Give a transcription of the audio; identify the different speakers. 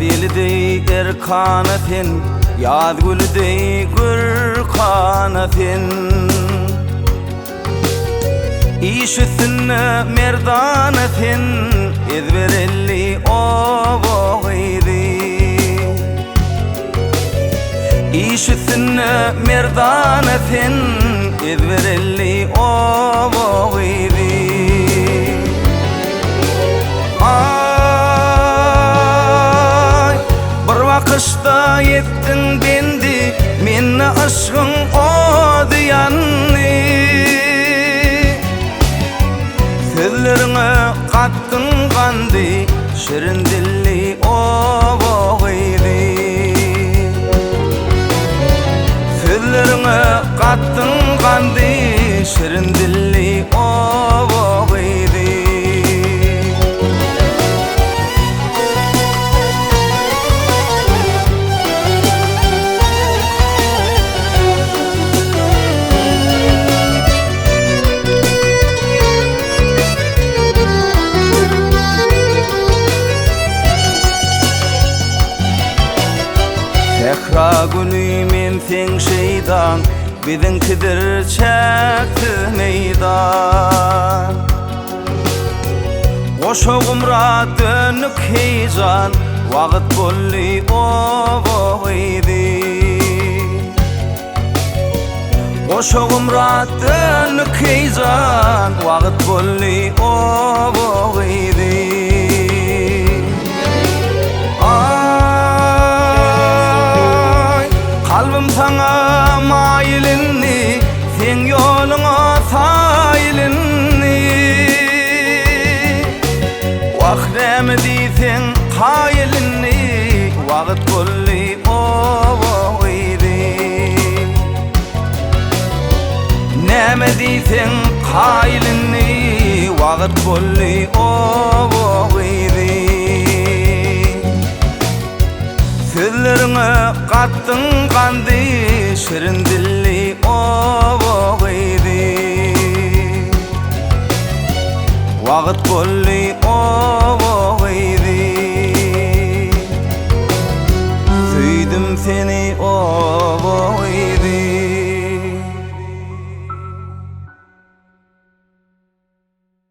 Speaker 1: Adildi erkanatın, yadguldi gürkanatın. İşüsünne merdanatın, ezberelli oğuydi. İşüsünne merdanatın, ezberelli oğuydi. Kışta yettin bendi, minne aşkın o diyanni. Sözlerine kattın kandi, şirin dilli o boğuydi. Sözlerine kattın kandi, şirin dilli o boğuydi. Tekra gülüymen sen şeydan, bizimkidir çekti meydan. Oşoğumra dönük heyecan, vaqt bolli o boğuydi. Oşoğumra dönük heyecan, vaqt bolli o boğuydi. Kalbim sana mailinni, sen yoluna saylinni. Vahdemi deysen kaylinni, vaqt bolli o boğuydi. Neme deysen kaylinni, vaqt bolli o boğuydi. Sözlerine kattın kandi, şirin dilli o boğuydi. Vaqt bolli o